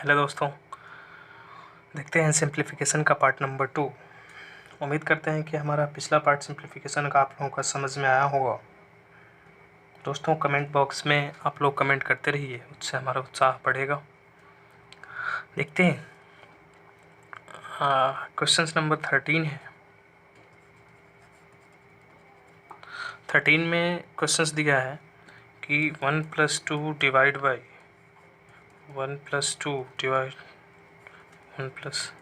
Hello दोस्तों, देखते हैं सिंप्लीफिकेशन का पार्ट नंबर 2। उम्मीद करते हैं कि हमारा पिछला पार्ट सिंप्लीफिकेशन का आप लोगों का समझ में आया होगा। दोस्तों, कमेंट बॉक्स में आप लोग कमेंट करते रहिए, उससे हमारा उत्साह बढ़ेगा। देखते हैं, क्वेश्चन नंबर 13 है। 13 में क्वेश्चन दिया है कि 1+2 डिवाइड बाई 1+2 डिवाइड 1+,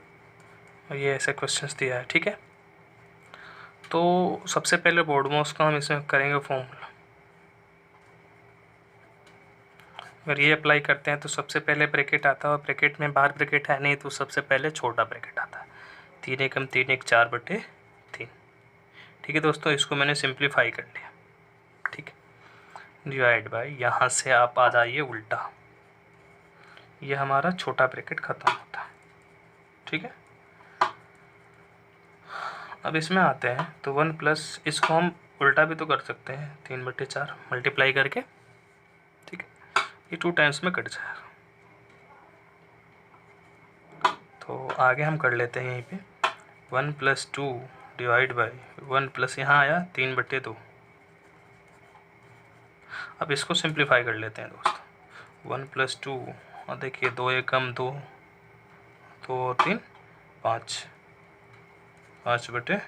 ये ऐसे क्वेश्चंस दिया है। ठीक है, तो सबसे पहले बोर्डमॉस का हम इसमें करेंगे फॉर्मूला। अगर ये अप्लाई करते हैं तो सबसे पहले ब्रैकेट आता है, और ब्रैकेट में बाहर ब्रैकेट है नहीं तो सबसे पहले छोटा ब्रैकेट आता है। 3 एकम 3 एक 4/3। ठीक है दोस्तों, इसको मैंने सिंप्लीफाई कर लिया। ठीक है, डिवाइड बाई, यहाँ से आप आ जाइए उल्टा, ये हमारा छोटा ब्रैकेट खत्म होता है। ठीक है, अब इसमें आते हैं तो 1 प्लस, इसको हम उल्टा भी तो कर सकते हैं, 3/4 मल्टीप्लाई करके। ठीक है, ये 2 टाइम्स में कट जाएगा। तो आगे हम कर लेते हैं यहीं पे 1+2 डिवाइड बाई 1 प्लस, यहाँ आया 3/2। अब इसको सिंप्लीफाई कर लेते हैं दोस्तों। 1+2, और देखिए 2 एकम 2, 2 और 3 5, 5/,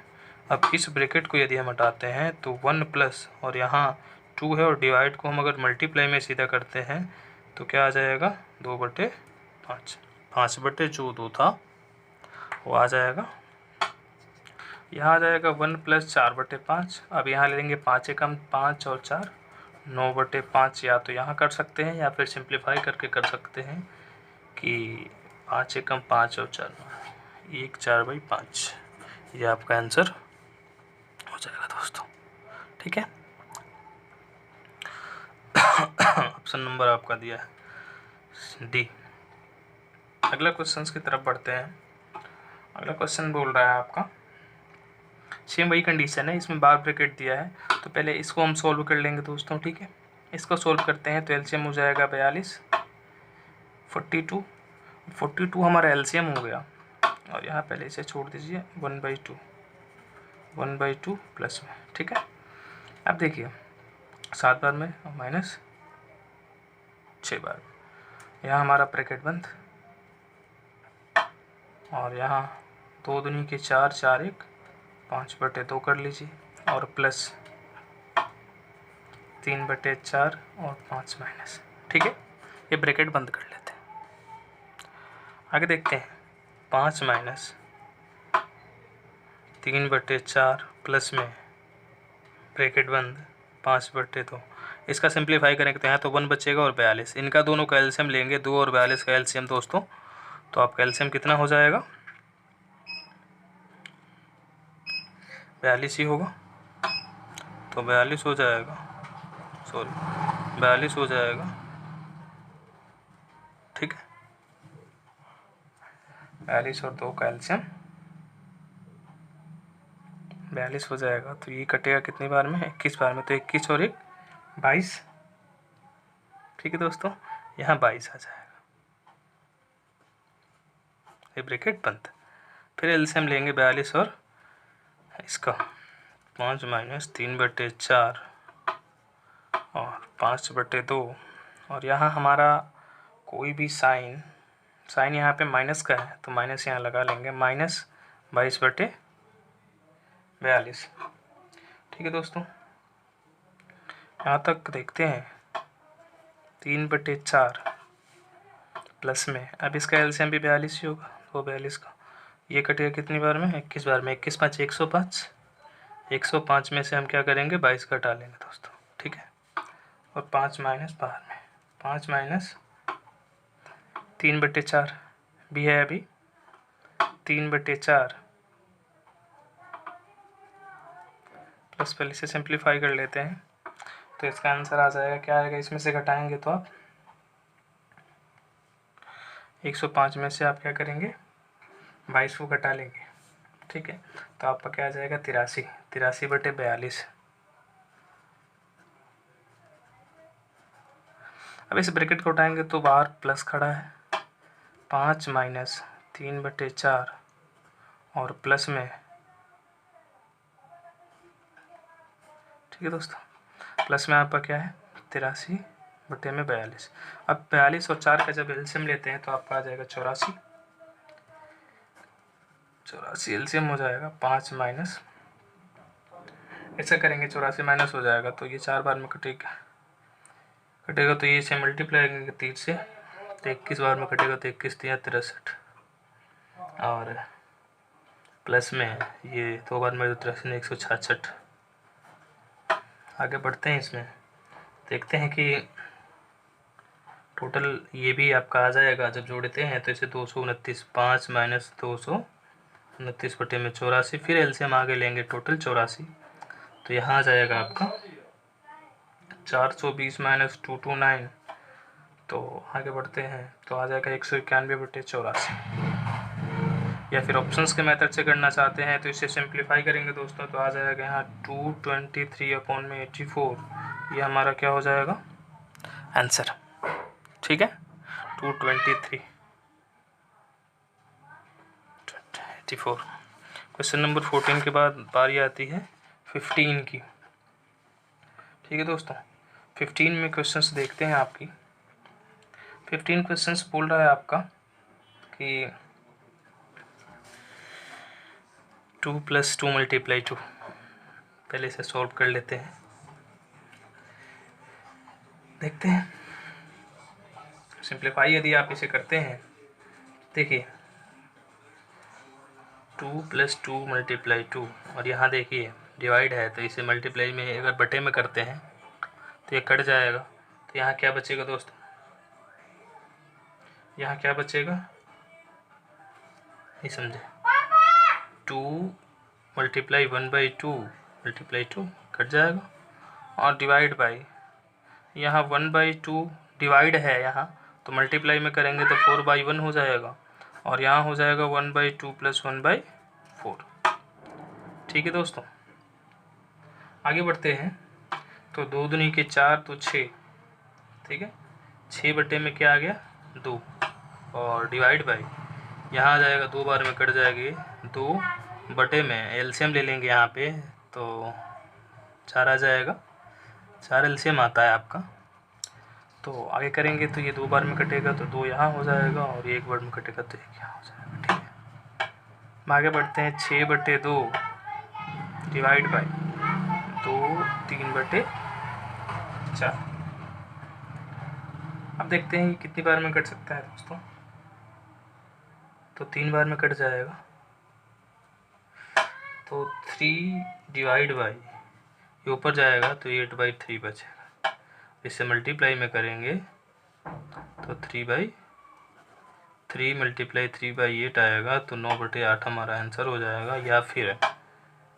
अब इस ब्रैकेट को यदि हम हटाते हैं तो 1 प्लस, और यहाँ 2 है, और डिवाइड को हम अगर मल्टीप्लाई में सीधा करते हैं तो क्या आ जाएगा, 2/5। 5/2 था वो आ जाएगा, यहाँ आ जाएगा 1 प्लस 4/5। अब यहाँ ले लेंगे 5 एकम 5 और 4, 9/5। या तो यहाँ कर सकते हैं या फिर सिंप्लीफाई करके कर सकते हैं कि 5 एकम 5 और 4, 1 4/5। ये आपका आंसर हो जाएगा दोस्तों। ठीक है, ऑप्शन नंबर आपका दिया है डी। अगला क्वेश्चन की तरफ बढ़ते हैं। अगला क्वेश्चन बोल रहा है आपका, सेम वही कंडीशन है, इसमें बार ब्रैकेट दिया है, तो पहले इसको हम सॉल्व कर लेंगे दोस्तों। ठीक है, इसको सॉल्व करते हैं तो एलसीएम हो जाएगा 42, 42, 42 हमारा एलसीएम हो गया, और यहाँ पहले इसे छोड़ दीजिए 1/2, 1/2 प्लस में। ठीक है, अब देखिए 7 बार में माइनस 6 बार, यहाँ हमारा ब्रैकेट बंद, और यहाँ 2 दूनी के 4, 4 एक 5/2 कर लीजिए, और प्लस 3/4 और 5 माइनस। ठीक है, ये ब्रैकेट बंद कर लेते हैं। आगे देखते हैं 5 माइनस 3/4 प्लस में ब्रैकेट बंद 5/2। इसका सिंप्लीफाई करेंगे तो यहाँ तो 1 बचेगा और 42, इनका दोनों का एलसीएम लेंगे, 2 और 42 का एलसीएम दोस्तों, तो आपका एलसीएम कितना हो जाएगा, 42 ही होगा। तो 42 हो जाएगा, सॉरी 42 हो जाएगा। ठीक है, 42 और 2 का एलसीएम 42 हो जाएगा। तो ये कटेगा कितनी बार में, 21 बार में, तो 21 और 1 22। ठीक है दोस्तों, यहाँ 22 आ जाएगा, ये ब्रैकेट बंद। फिर एलसीएम लेंगे 42 और इसका, 5 माइनस 3/4 और 5/2, और यहाँ हमारा कोई भी साइन यहाँ पे माइनस का है तो माइनस यहाँ लगा लेंगे, माइनस 22/42। ठीक है दोस्तों, यहाँ तक देखते हैं 3/4 प्लस में, अब इसका एलसीएम भी 42 ही होगा, वो 42 का, ये कटेगा कितनी बार में, 21 बार में, 21 5 105, 105 में से हम क्या करेंगे, 22 घटा लेंगे दोस्तों। ठीक है, और 5 माइनस बाहर में, 5 माइनस 3/4 भी है अभी, 3/4 प्लस, पहले से सिंप्लीफाई कर लेते हैं तो इसका आंसर आ जाएगा, क्या आएगा, इसमें से घटाएंगे तो आप 105 में से आप क्या करेंगे, 22 को घटा लेंगे। ठीक है, तो आपका क्या आ जाएगा, 83, 83/42। अब इस ब्रैकेट को उठाएंगे तो बाहर प्लस खड़ा है, 5 माइनस 3/4 और प्लस में, ठीक है दोस्तों, प्लस में आपका क्या है 83/42। अब 42 और 4 का जब एलसीएम लेते हैं तो आपका आ जाएगा 84। 84 एलसीएम हो जाएगा 5 माइनस, ऐसा करेंगे 84 माइनस हो जाएगा तो ये 4 बार में कटेगा तो ये से मल्टीप्लाई करेंगे 3 से तो 21 बार में कटेगा तो 21 3 63 और प्लस में ये 2 बार में 83 166। आगे बढ़ते हैं, इसमें देखते हैं कि टोटल ये भी आपका आ जाएगा। जब जोड़ते हैं तो इसे 229, 5 माइनस 229/84, फिर एलसीएम आगे लेंगे टोटल 84 तो यहाँ आ जाएगा आपका 420 माइनस 229। तो आगे बढ़ते हैं तो आ जाएगा 191/84। या फिर ऑप्शंस के मेथड से करना चाहते हैं तो इसे सिंप्लीफाई करेंगे दोस्तों तो आ जाएगा यहाँ 223/84। ये हमारा क्या हो जाएगा आंसर, ठीक है 223/84। क्वेश्चन नंबर 14 के बाद बारी आती है 15 की, ठीक है दोस्तों। 15 में क्वेश्चंस देखते हैं आपकी। 15 क्वेश्चंस बोल रहा है आपका कि 2 + 2 × 2। पहले इसे सॉल्व कर लेते हैं, देखते हैं। सिंप्लीफाई यदि आप इसे करते हैं, देखिए 2 + 2 × 2 और यहाँ देखिए डिवाइड है तो इसे मल्टीप्लाई में अगर बटे में करते हैं तो ये कट जाएगा। तो यहाँ क्या बचेगा दोस्तों, यहाँ क्या बचेगा ये समझे, 2 × 1/2 × 2 कट जाएगा और डिवाइड बाई, यहाँ 1/2 डिवाइड है यहाँ तो मल्टीप्लाई में करेंगे तो 4/1 हो जाएगा और यहाँ हो जाएगा 1/2 + 1/4, ठीक है दोस्तों। आगे बढ़ते हैं तो 2 दूनी के 4 तो 6, ठीक है 6 बटे में क्या आ गया 2 और डिवाइड बाई, यहाँ आ जाएगा 2 बार में कट जाएगी 2 बटे में एलसीएम ले लेंगे यहाँ पे तो 4 आ जाएगा, 4 एलसीएम आता है आपका। तो आगे करेंगे तो ये 2 बार में कटेगा तो 2 यहाँ हो जाएगा और 1 बार में कटेगा तो 1 यहाँ हो जाएगा, ठीक है। आगे बढ़ते हैं 6/2 डिवाइड बाई 2 3/4। अब देखते हैं कितनी बार में कट सकता है दोस्तों, तो 3 बार में कट जाएगा तो 3 डिवाइड बाई ये ऊपर जाएगा तो 8/3 बचेगा। इसे मल्टीप्लाई में करेंगे तो 3/3 × 3/8 आएगा तो 9/8 हमारा आंसर हो जाएगा, या फिर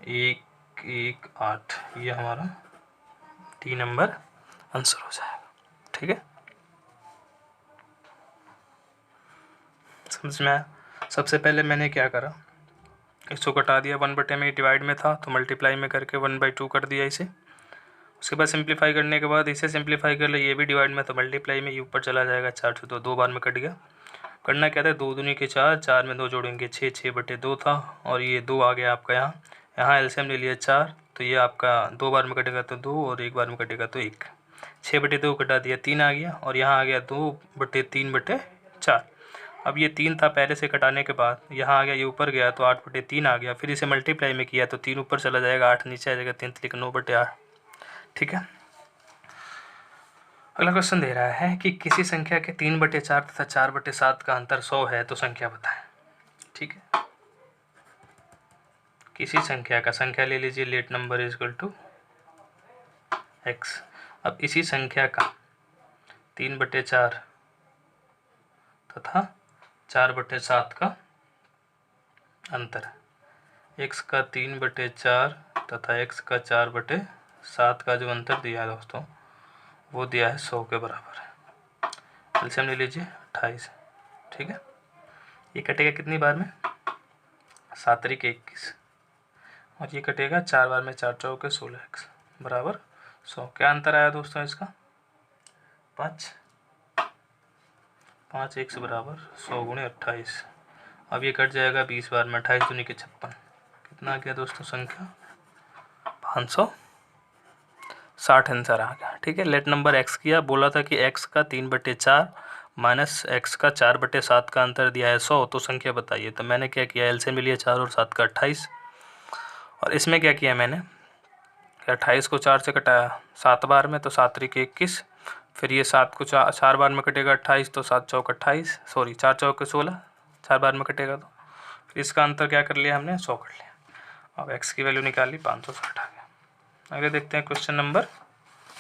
118 ये हमारा डी नंबर आंसर हो जाएगा, ठीक है। समझ में आया। सबसे पहले मैंने क्या करा, इसको घटा दिया, 1 बटे में डिवाइड में था तो मल्टीप्लाई में करके 1/2 कर दिया इसे। उसके बाद सिंप्लीफाई करने के बाद इसे सिंप्लीफाई कर लिया, ये भी डिवाइड में तो मल्टीप्लाई में ये ऊपर चला जाएगा 4 से, तो 2 बार में कट गया। करना क्या था 2 दूनी के 4, 4 में 2 जोड़ेंगे 6, 6/2 था और ये 2 आ गया आपका यहाँ एलसीएम ले लिया 4 तो ये आपका 2 बार में कटेगा तो 2 और 1 बार में कटेगा तो 1। 6/2 कटा दिया 3 आ गया और यहाँ आ गया 2/3/4। अब ये 3 था पहले से कटाने के बाद, यहाँ आ गया ये ऊपर गया तो 8/3 आ गया, फिर इसे मल्टीप्लाई में किया तो 3 ऊपर चला जाएगा 8 नीचे आ जाएगा 3 लिख 9/8, ठीक है। अगला क्वेश्चन दे रहा है कि किसी संख्या के 3/4 तथा 4/7 का अंतर 100 है तो संख्या बताएं, ठीक है। किसी संख्या का, संख्या ले लीजिए let number is equal to x। अब इसी संख्या का 3/4 तथा 4/7 का अंतर, x का 3/4 तथा x का 4/7 का जो अंतर दिया है दोस्तों वो दिया है 100 के बराबर। एलसीएम ले लीजिए 28, ठीक है। ये कटेगा कितनी बार में 7 × 21 और ये कटेगा 4 बार में 4 चौके 16x बराबर 100। क्या अंतर आया दोस्तों इसका 5। 5x बराबर 100 गुणे 28। अब ये कट जाएगा 20 बार में, 28 दूनी के 56। कितना आ गया दोस्तों संख्या? 560 आंसर आ गया। ठीक है, लेट नंबर x किया, बोला था कि x का 3/4 माइनस x का 4/7 का अंतर दिया है 100, तो संख्या बताइए। तो मैंने क्या किया, एलसीएम लिया 4 और 7 का 28, और इसमें क्या किया मैंने, 28 को 4 से कटाया 7 बार में, तो 7 3 के 21, फिर ये 7 को 4 बार में कटेगा 28, तो 7 चौक 28, सॉरी 4 चौक के 16, 4 बार में कटेगा, तो फिर इसका अंतर क्या कर लिया हमने, 100 कर लिया। अब x की वैल्यू निकाल ली, 560 आ गया। आगे देखते हैं क्वेश्चन नंबर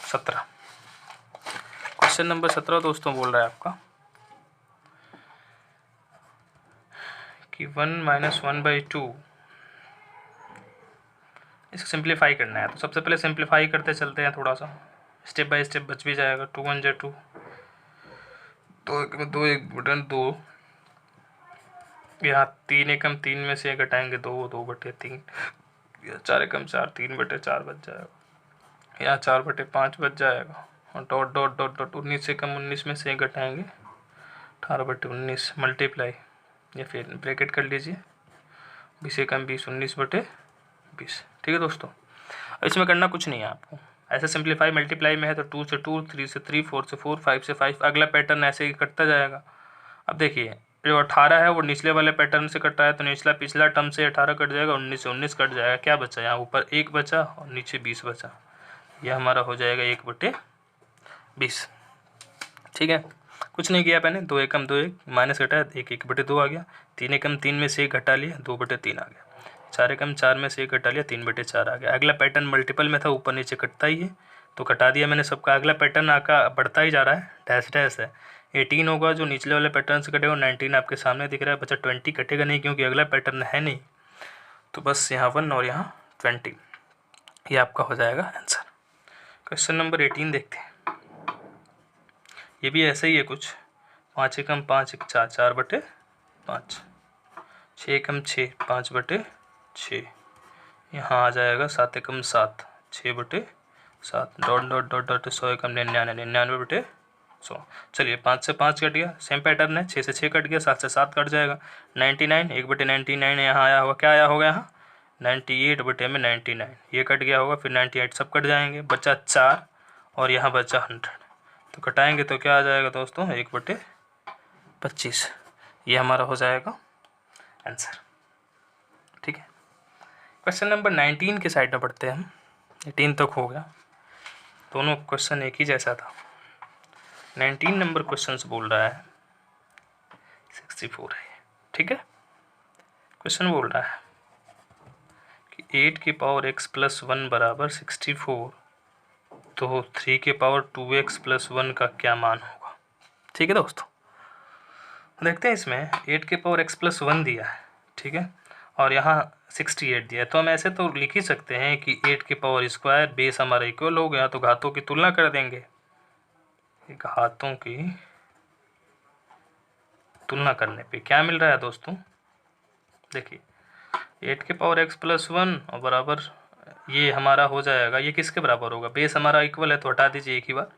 17। क्वेश्चन नंबर 17 दोस्तों बोल रहा है आपका कि 1 - 1/2, इसको सिंप्लीफाई करना है। तो सबसे पहले सिंप्लीफाई करते चलते हैं, थोड़ा सा स्टेप बाय स्टेप बच भी जाएगा। 2 1 जा 2, 2 1 में 2, 1/2, यहाँ 3 एकम 3 में से घटाएंगे 2, 2/3, 4 एकम 4, 3/4 बच जाएगा, यहाँ 4/5 बच जाएगा, और डॉट डॉट डॉट डॉट 19 एकम 19 में से घटाएंगे 18/19 मल्टीप्लाई, या फिर ब्रैकेट कर लीजिए 20 एकम 20, 19/20। ठीक है दोस्तों, इसमें करना कुछ नहीं है आपको, ऐसे सिंप्लीफाई मल्टीप्लाई में है तो 2 से 2, 3 से 3, 4 से 4, 5 से 5, अगला पैटर्न ऐसे ही कटता जाएगा। अब देखिए जो 18 है वो निचले वाले पैटर्न से कट रहा है, तो निचला पिछला टर्म से 18 कट जाएगा, 19 से 19 कट जाएगा, क्या बचा, यहाँ ऊपर 1 बचा और नीचे 20 बचा, यह हमारा हो जाएगा 1/20। ठीक है, कुछ नहीं किया मैंने, 2 एकम 2 1 माइनस घटाया, 1 1/2 आ गया, 3 एकम 3 में से 1 घटा लिया, 2/3 आ गया, 4 एकम 4 में से 1 घटा लिया, 3/4 आ गया। अगला पैटर्न मल्टीपल में था, ऊपर नीचे कटता ही है, तो कटा दिया मैंने सबका। अगला पैटर्न आका बढ़ता ही जा रहा है, डैश डैश है, 18 होगा जो निचले वाले पैटर्न से कटेगा, 19 आपके सामने दिख रहा है, बचा 20 कटेगा नहीं क्योंकि अगला पैटर्न है नहीं, तो बस यहाँ 1 और यहाँ 20, ये आपका हो जाएगा आंसर। क्वेश्चन नंबर 18 देखते हैं, ये भी ऐसा ही है कुछ। 5 एकम 5 1 4, 4/5, 6 एकम 6, 5/6, यहाँ आ जाएगा 7 एकम 7, 6/7, डॉट डॉट डॉट डॉट 100 एकम 99, 99/100। चलिए 5 से 5 कट गया, सेम पैटर्न है, 6 से 6 कट गया, 7 से 7 कट जाएगा, 99, 1/99 यहाँ आया होगा, क्या आया होगा यहाँ 98/99, ये कट गया होगा, फिर 98 सब कट जाएंगे, बचा 4 और यहाँ बचा 100, तो कटाएंगे तो क्या आ जाएगा दोस्तों 1/25, ये हमारा हो जाएगा आंसर। ठीक है, क्वेश्चन नंबर 19 के साइड में पढ़ते हैं हम, 18 तक हो गया, दोनों क्वेश्चन एक ही जैसा था। 19 नंबर क्वेश्चन बोल रहा है 64 है, ठीक है। क्वेश्चन बोल रहा है कि 8 की पावर x + 1 बराबर 64, तो 3 की पावर 2x + 1 का क्या मान होगा। ठीक है दोस्तों, देखते हैं इसमें 8 की पावर x + 1 दिया है, ठीक है, और यहाँ 68 दिया है, तो हम ऐसे तो लिख ही सकते हैं कि 8 की पावर स्क्वायर बेस हमारा इक्वल हो गया, तो घातों की तुलना कर देंगे, घातों की तुलना करने पे क्या मिल रहा है दोस्तों, देखिए 8 की पावर x + 1 और बराबर ये हमारा हो जाएगा, ये किसके बराबर होगा, बेस हमारा इक्वल है तो हटा दीजिए एक ही बार,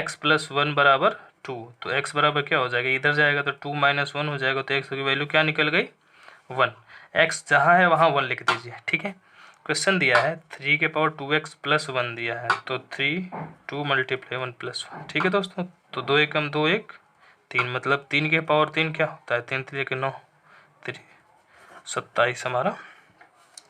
x + 1 बराबर 2, तो x बराबर क्या हो जाएगा, इधर जाएगा तो 2 - 1 हो जाएगा, तो x की वैल्यू क्या निकल गई 1, x जहाँ है वहाँ 1 लिख दीजिए। ठीक है, क्वेश्चन दिया है 3 की पावर 2x + 1 दिया है, तो 3 2 × 1 + 1। ठीक है दोस्तों, तो 2 एकम 2 1 3, मतलब 3 की पावर 3 क्या होता है, 3 3 9, 3 27 हमारा,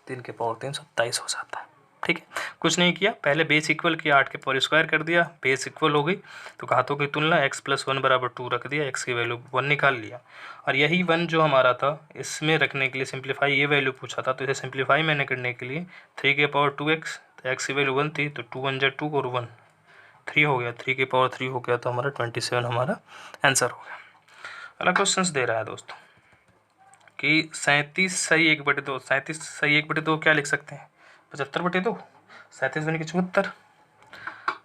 3 की पावर 3 27 हो जाता है। ठीक है, कुछ नहीं किया, पहले बेस इक्वल किया, 8 के पावर स्क्वायर कर दिया, बेस इक्वल हो गई, तो घातों की तुलना x + 1 बराबर 2 रख दिया, x की वैल्यू 1 निकाल लिया, और यही 1 जो हमारा था इसमें रखने के लिए सिंप्लीफाई ये वैल्यू पूछा था, तो इसे सिंप्लीफाई मैंने करने के लिए 3 की पावर 2x, तो x की वैल्यू 1 थी, तो 2 1 2 और 1 3 हो गया, 3 की पावर 3 हो गया, तो हमारा 27 हमारा आंसर हो गया। अगला क्वेश्चन दे रहा है दोस्तों कि 37 सही 1/2, 37 सही 1/2 क्या लिख सकते हैं, 75/2, 37 बने की 74,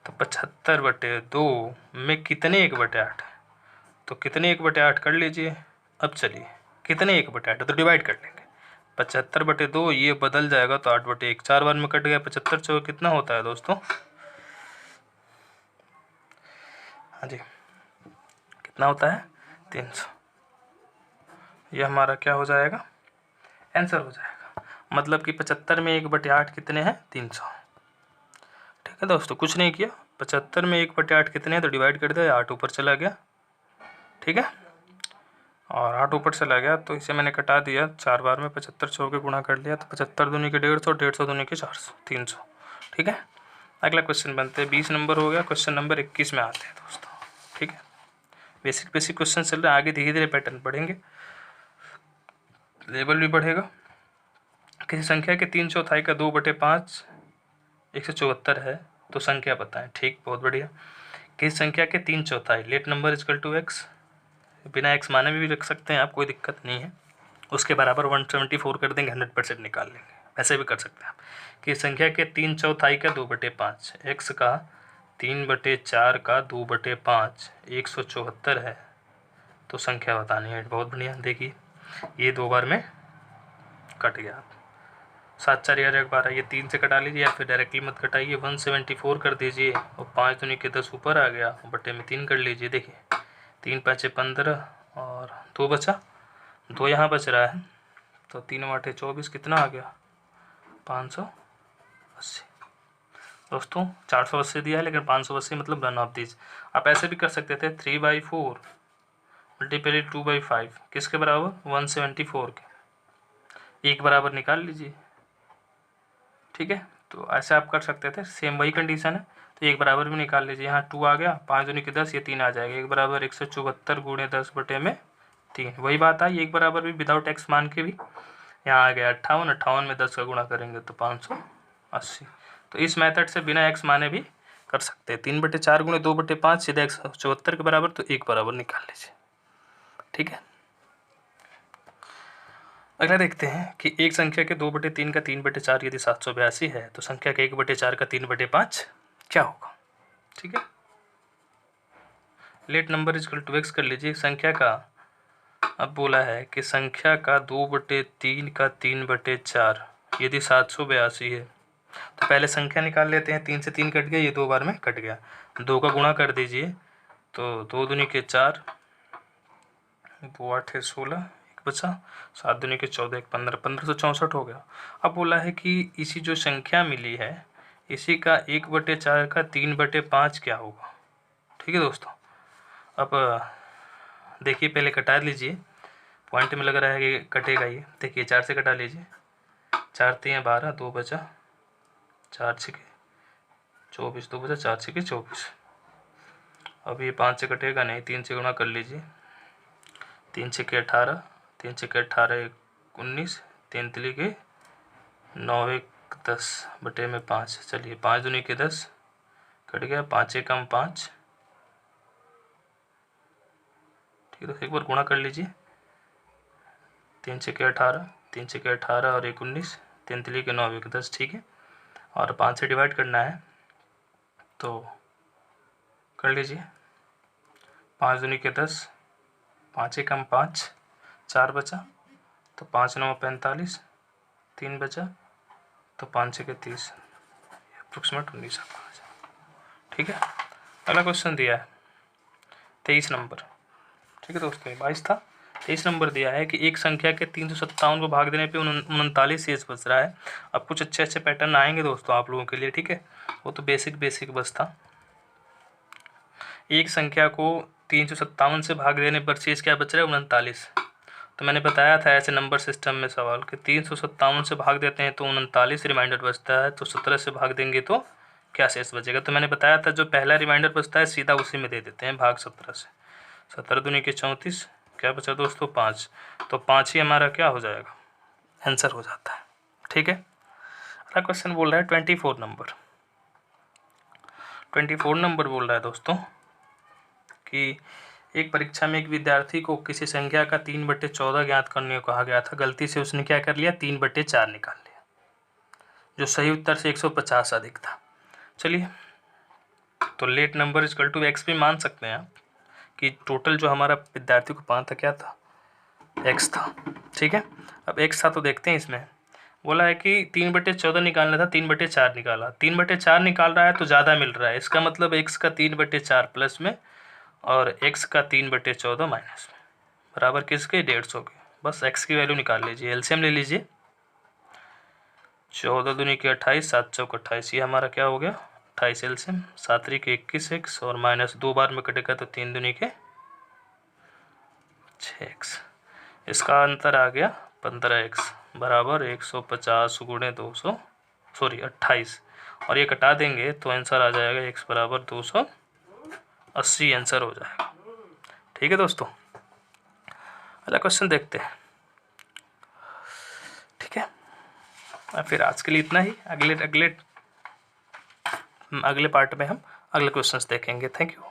तो 75/2 में कितने 1/8, तो कितने 1/8 कर लीजिए। अब चलिए कितने 1/8 तो डिवाइड कर लेंगे, 75/2 ये बदल जाएगा तो 8/1, 4 बार में कट गया, 75 चौके कितना होता है दोस्तों, हाँ जी कितना होता है 300। यह हमारा क्या हो जाएगा, आंसर हो जाएगा। मतलब कि 75 में 1/8 कितने हैं, 300। ठीक है दोस्तों, कुछ नहीं किया, 75 में 1/8 कितने हैं तो डिवाइड कर दिया, 8 ऊपर चला गया। ठीक है, और 8 ऊपर चला गया तो इसे मैंने कटा दिया 4 बार में, 75 100 के गुणा कर लिया तो 75 दूनी के 150, 150 दूनी के 400, 300। ठीक है, अगला क्वेश्चन बनते हैं, 20 नंबर हो गया। क्वेश्चन नंबर 21 में आते हैं दोस्तों। ठीक है, बेसिक क्वेश्चन चल रहा है, आगे धीरे धीरे पैटर्न पढ़ेंगे, लेवल भी बढ़ेगा। किसी संख्या के 3/4 का 2/5 174 है तो संख्या बताएं। ठीक, बहुत बढ़िया। किसी संख्या के 3/4, let number equal to x, बिना एक्स माने भी रख सकते हैं आप, कोई दिक्कत नहीं है, उसके बराबर 174 कर देंगे, 100% निकाल लेंगे, ऐसे भी कर सकते हैं आप। कि संख्या के 3/4 का 2/5, एक्स का 3/4 का 2/5 174 है तो संख्या बतानी है। बहुत बढ़िया, देखिए ये 2 बार में कट गया, 7 4 11 12, ये 3 से कटा लीजिए या फिर डायरेक्टली मत कटाइए, 174 कर दीजिए और 5 दूनी के 10 ऊपर आ गया, बटे में 3 कर लीजिए। देखिए 3 5 15 और 2 बचा, 2 यहाँ बच रहा है तो 3 8 24 कितना आ गया, 580। दोस्तों 480 दिया है लेकिन 580 मतलब रन ऑफ दीज। आप ऐसे भी कर सकते थे, 3/4 मल्टीप्लाई 2/5 किसके बराबर, 174 के, एक बराबर निकाल लीजिए। ठीक है, तो ऐसे आप कर सकते थे, सेम वही कंडीशन है, तो एक बराबर भी निकाल लीजिए। यहाँ 2 आ गया, 5 दूनी के 10, ये 3 आ जाएगा, एक बराबर 174 गुणे 10 बटे में 3, वही बात आई, एक बराबर भी विदाउट एक्स मान के भी। यहाँ आ गया 58, 58 में 10 का गुणा करेंगे तो 580। तो इस मेथड से बिना एक्स माने भी कर सकते हैं। 3/4 गुणे 2/5 सीधा 174 के बराबर, तो एक बराबर निकाल लीजिए। ठीक है, अगला देखते हैं कि एक संख्या के 2/3 का 3/4 यदि 782 है तो संख्या के 1/4 का 3/5 क्या होगा। ठीक है, let number equal to x कर लीजिए। संख्या का, अब बोला है कि संख्या का 2/3 का 3/4 यदि 782 है तो पहले संख्या निकाल लेते हैं। 3 से 3 कट गया, ये 2 बार में कट गया, 2 का गुणा कर दीजिए तो 2 दूनी के 4, 2 8 16, एक बचा, 7 दूनी के 14, 1 15, 1564 हो गया। अब बोला है कि इसी जो संख्या मिली है इसी का 1/4 का 3/5 क्या होगा। ठीक है दोस्तों, अब देखिए पहले कटा लीजिए, पॉइंट में लग रहा है कि कटेगा ये। देखिए 4 से कटा लीजिए, 4 3 12, 2 बचा, 4 6 24, 2 बचा, 4 6 24। अब ये 5 से कटेगा नहीं, 3 से गुणा कर लीजिए, 3 6 18, 3 6 18 19, 3 3 के 9 1 10 बटे में 5। चलिए 5 दूनी के 10 कट गया, 5 1 5। ठीक है, तो एक बार गुणा कर लीजिए, 3 6 18, 3 6 18 और 1 19, 3 3 के 9 1 10। ठीक है, और 5 से डिवाइड करना है तो कर लीजिए, 5 दूनी के 10, 5 1 5, 4 बचा तो 5 9 45, 3 बचा तो 5 6 30, अप्रोक्सीमेट 19 आपका आ जाए। ठीक है, अगला क्वेश्चन दिया है 23 नंबर। ठीक है दोस्तों, 22 था, 23 नंबर दिया है कि एक संख्या के 357 को भाग देने पे 39 शेष बच रहा है। अब कुछ अच्छे अच्छे पैटर्न आएंगे दोस्तों आप लोगों के लिए। ठीक है, वो तो बेसिक बस था। एक संख्या को 357 से भाग देने पर शेष क्या बच रहा है, 39। तो मैंने बताया था ऐसे नंबर सिस्टम में सवाल कि 357 से भाग देते हैं तो 39 रिमाइंडर बचता है, तो 17 से भाग देंगे तो क्या शेष बचेगा। तो मैंने बताया था जो पहला रिमाइंडर बचता है सीधा उसी में दे देते हैं, भाग 17 से। 17 दूनी के 34, क्या बचा दोस्तों, 5। तो 5 ही हमारा क्या हो जाएगा, आंसर हो जाता है। ठीक है, अगला क्वेश्चन बोल रहा है 24 नंबर। 24 नंबर बोल रहा है दोस्तों कि एक परीक्षा में एक विद्यार्थी को किसी संख्या का 3/14 ज्ञात करने को कहा गया था। गलती से उसने क्या कर लिया, 3/4 निकाल लिया, जो सही उत्तर से 150 अधिक था। चलिए, तो let number equal to x भी मान सकते हैं आप कि टोटल जो हमारा विद्यार्थी को पाना था क्या था, एक्स था। ठीक है, अब एक्स था तो देखते हैं, इसमें बोला है कि 3/14 निकालना था, 3/4 निकाला, 3/4 निकाल रहा है तो ज़्यादा मिल रहा है, इसका मतलब एक्स का 3/4 प्लस में और एक्स का 3/14 माइनस में। बराबर किसके, 150 के। बस x की वैल्यू निकाल लीजिए, एलसीएम ले लीजिए। 14 दूनी के 28, 7 चौक 28, ये हमारा क्या हो गया 28 एलसीएम। 7 के 21 x और माइनस 2 बार में कटेगा तो 3 दूनी के 6x। इसका अंतर आ गया 15x बराबर 150 गुणे 200 सॉरी 28, और ये कटा देंगे तो आंसर आ जाएगा x बराबर 280 आंसर हो जाएगा। ठीक है दोस्तों, अगला क्वेश्चन देखते हैं। ठीक है, फिर आज के लिए इतना ही। अगले पार्ट में हम अगले क्वेश्चंस देखेंगे। Thank you.